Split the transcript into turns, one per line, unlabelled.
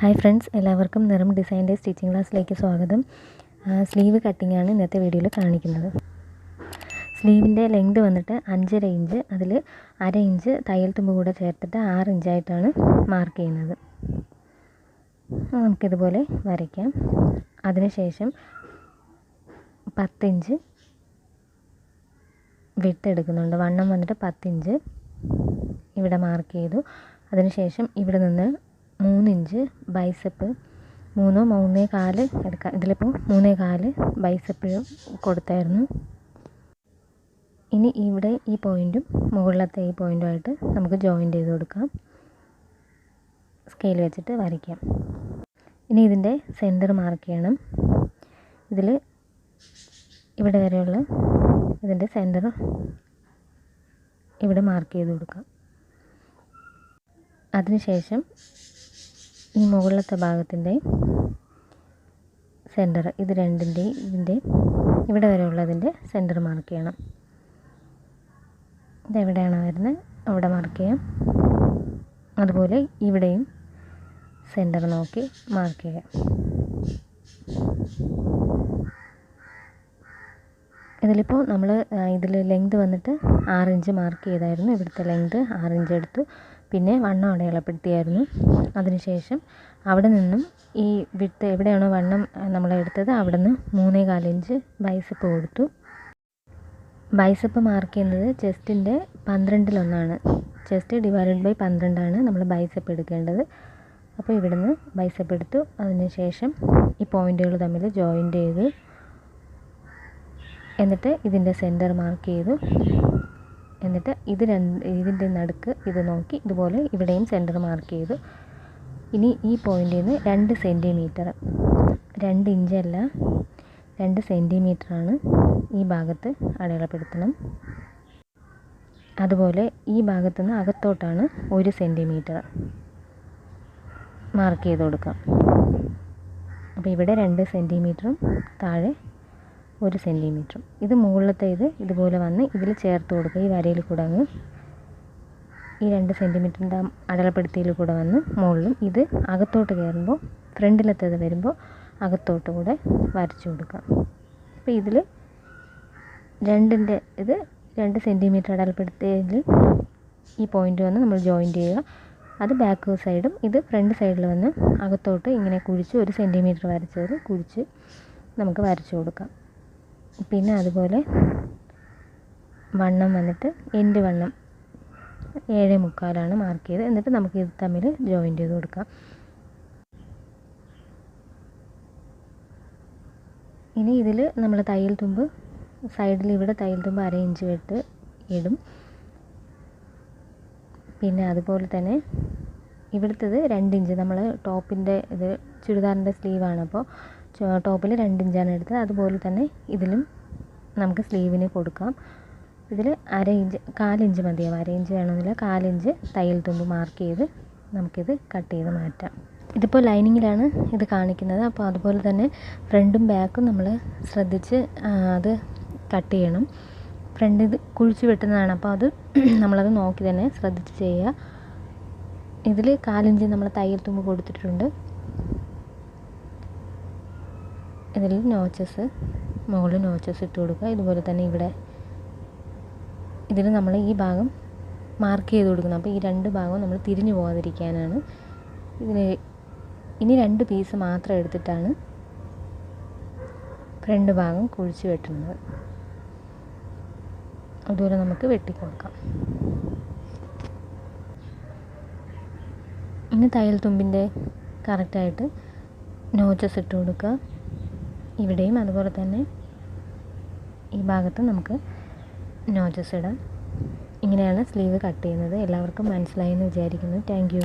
Hi friends, എല്ലാവർക്കും നിറം ഡിസൈൻ്റെ stitching ക്ലാസ്സിലേക്ക് സ്വാഗതം. സ്ലീവ് കട്ടിംഗ് ആണ് ഇന്നത്തെ വീഡിയോയിൽ കാണിക്കുന്നത്. സ്ലീവിൻ്റെ ലെങ്ത് വന്നിട്ട് 5.5 ഇഞ്ച്, അതിൽ 1/2 ഇഞ്ച് തയ്യൽ തുമ്പ് കൂടെ ചേർത്തിട്ട് 6 ഇഞ്ചായിട്ടാണ് മാർക്ക് ചെയ്യുന്നത്. നമുക്കിതുപോലെ വരയ്ക്കാം. അതിനുശേഷം 10 ഇഞ്ച് വിഡ്ത്ത് എടുക്കുന്നുണ്ട്. വണ്ണം വന്നിട്ട് 10 ഇഞ്ച് ഇവിടെ മാർക്ക് ചെയ്തു. അതിനുശേഷം ഇവിടെ നിന്ന് 3 ഇഞ്ച് ബൈസെപ്പ്, 3-3.25 എടുക്കാം. ഇതിലിപ്പോൾ 3.25 ബൈസെപ്പ് കൊടുത്തായിരുന്നു. ഇനി ഇവിടെ ഈ പോയിൻറ്റും മുകളിലത്തെ ഈ പോയിൻറ്റുമായിട്ട് നമുക്ക് ജോയിൻ്റ് ചെയ്ത് കൊടുക്കാം. സ്കെയിൽ വെച്ചിട്ട് വരയ്ക്കാം. ഇനി ഇതിൻ്റെ സെൻറ്റർ മാർക്ക് ചെയ്യണം. ഇതിൽ ഇവിടെ വരെയുള്ള ഇതിൻ്റെ സെൻറ്റർ ഇവിടെ മാർക്ക് ചെയ്ത് കൊടുക്കാം. അതിനുശേഷം ഈ മുകളിലത്തെ ഭാഗത്തിൻ്റെ സെൻറ്റർ, ഇത് രണ്ടിൻ്റെയും ഇതിൻ്റെ ഇവിടെ വരെയുള്ളതിൻ്റെ സെൻറ്റർ മാർക്ക് ചെയ്യണം. ഇതെവിടെയാണോ വരുന്നത് അവിടെ മാർക്ക് ചെയ്യാം. അതുപോലെ ഇവിടെയും സെൻറ്റർ നോക്കി മാർക്ക് ചെയ്യാം. ഇതിലിപ്പോൾ നമ്മൾ ഇതിൽ ലെങ്ത് വന്നിട്ട് 6 ഇഞ്ച് മാർക്ക് ചെയ്തായിരുന്നു. ഇവിടുത്തെ ലെങ്ത് 6 ഇഞ്ച് എടുത്തു. പിന്നെ വണ്ണം അടയാളപ്പെടുത്തിയായിരുന്നു. അതിനുശേഷം അവിടെ നിന്നും ഈ വിഡ്ത്ത് എവിടെയാണോ വണ്ണം നമ്മൾ എടുത്തത് അവിടെ നിന്ന് 3.25 ഇഞ്ച് ബൈസെപ്പ് കൊടുത്തു. ബൈസെപ്പ് മാർക്ക് ചെയ്യുന്നത് ചെസ്റ്റിൻ്റെ 12-1 ചെസ്റ്റ് ഡിവൈഡഡ് ബൈ 12 നമ്മൾ ബൈസെപ്പ് എടുക്കേണ്ടത്. അപ്പോൾ ഇവിടുന്ന് ബൈസെപ്പ് എടുത്തു. അതിനുശേഷം ഈ പോയിൻറ്റുകൾ തമ്മിൽ ജോയിൻ്റ് ചെയ്തു. എന്നിട്ട് ഇതിൻ്റെ സെൻറ്റർ മാർക്ക് ചെയ്തു. എന്നിട്ട് ഇതിൻ്റെ നടുക്ക് ഇത് നോക്കി ഇതുപോലെ ഇവിടെയും സെൻറ്റർ മാർക്ക് ചെയ്തു. ഇനി ഈ പോയിൻറ്റിൽ നിന്ന് 2 സെൻറ്റിമീറ്റർ, 2 ഇഞ്ചല്ല 2 സെൻറ്റിമീറ്ററാണ് ഈ ഭാഗത്ത് അടയാളപ്പെടുത്തണം. അതുപോലെ ഈ ഭാഗത്തു നിന്ന് അകത്തോട്ടാണ് 1 സെൻറ്റിമീറ്റർ മാർക്ക് ചെയ്ത് കൊടുക്കാം. അപ്പോൾ ഇവിടെ 2 സെൻറ്റിമീറ്ററും താഴെ 1 സെൻറ്റിമീറ്ററും. ഇത് മുകളിലത്തെ ഇതുപോലെ വന്ന് ഇതിൽ ചേർത്ത് കൊടുക്കുക. ഈ വരയിൽ കൂടെ അങ്ങ് ഈ 2 സെൻറ്റിമീറ്ററിൻ്റെ അടയാളപ്പെടുത്തിയിൽ കൂടെ വന്ന് മുകളിലും ഇത് അകത്തോട്ട് കയറുമ്പോൾ ഫ്രണ്ടിലത്തേത് വരുമ്പോൾ അകത്തോട്ട് കൂടെ വരച്ചു കൊടുക്കാം. അപ്പോൾ ഇതിൽ 2 സെൻറ്റിമീറ്റർ അടയാളപ്പെടുത്തിയതിൽ ഈ പോയിൻ്റ് വന്ന് നമ്മൾ ജോയിൻ്റ് ചെയ്യുക. അത് ബാക്ക് സൈഡും ഇത് ഫ്രണ്ട് സൈഡിൽ വന്ന് അകത്തോട്ട് ഇങ്ങനെ കുഴിച്ച് 1 സെൻറ്റിമീറ്റർ വരച്ചതിൽ കുഴിച്ച് നമുക്ക് വരച്ചു കൊടുക്കാം. പിന്നെ അതുപോലെ വണ്ണം വന്നിട്ട് എൻഡ് വണ്ണം 7.25 മാർക്ക് ചെയ്ത് എന്നിട്ട് നമുക്ക് ഇത് തമ്മിൽ ജോയിൻ്റ് ചെയ്ത് കൊടുക്കാം. ഇനി ഇതിൽ നമ്മൾ തയ്യൽ തുമ്പ് സൈഡിൽ ഇവിടെ തയ്യൽ തുമ്പ് 1/2 ഇഞ്ച് വിട്ട് ഇടും. പിന്നെ അതുപോലെ തന്നെ ഇവിടുത്തേത് 2 ഇഞ്ച് നമ്മൾ ടോപ്പിൻ്റെ ചുരിദാറിൻ്റെ സ്ലീവാണ്. അപ്പോൾ ടോപ്പിൽ 2 ഇഞ്ചാണ് എടുത്തത്. അതുപോലെ തന്നെ ഇതിലും നമുക്ക് സ്ലീവിന് കൊടുക്കാം. ഇതിൽ 1/2 ഇഞ്ച് 1/4 ഇഞ്ച് മതിയാവും. 1/2 ഇഞ്ച് വേണമെന്നില്ല, 1/4 ഇഞ്ച് തയ്യൽ തുമ്പ് മാർക്ക് ചെയ്ത് നമുക്കിത് കട്ട് ചെയ്ത് മാറ്റാം. ഇതിപ്പോൾ ലൈനിങ്ങിലാണ് ഇത് കാണിക്കുന്നത്. അപ്പോൾ അതുപോലെ തന്നെ ഫ്രണ്ടും ബാക്കും നമ്മൾ ശ്രദ്ധിച്ച് അത് കട്ട് ചെയ്യണം. ഫ്രണ്ട് ഇത് കുഴിച്ച് വെട്ടുന്നതാണ്. അപ്പോൾ അത് നമ്മളത് നോക്കി തന്നെ ശ്രദ്ധിച്ച് ചെയ്യുക. ഇതിൽ 1/4 ഇഞ്ച് നമ്മൾ തയ്യൽ തുമ്പ് കൊടുത്തിട്ടുണ്ട്. ഇതിൽ നോച്ചസ് മുകളിൽ നോച്ചസ് ഇട്ട് കൊടുക്കുക. ഇതുപോലെ തന്നെ ഇവിടെ ഇതിൽ നമ്മൾ ഈ ഭാഗം മാർക്ക് ചെയ്ത് കൊടുക്കണം. അപ്പോൾ ഈ 2 ഭാഗവും നമ്മൾ തിരിഞ്ഞു പോകാതിരിക്കാനാണ്. ഇനി 2 പീസ് മാത്രം എടുത്തിട്ടാണ് ഫ്രണ്ട് ഭാഗം കുഴിച്ച് വെട്ടുന്നത്. അതുപോലെ നമുക്ക് വെട്ടിക്കൊടുക്കാം. ഇനി തയ്യൽ തുമ്പിൻ്റെ കറക്റ്റായിട്ട് നോച്ചസ് ഇട്ട് കൊടുക്കുക. ഇവിടെയും അതുപോലെ തന്നെ ഈ ഭാഗത്ത് നമുക്ക് നോച്ചസ് ഇടാം. ഇങ്ങനെയാണ് സ്ലീവ് കട്ട് ചെയ്യുന്നത്. എല്ലാവർക്കും മനസ്സിലായി എന്ന് വിചാരിക്കുന്നു. Thank you.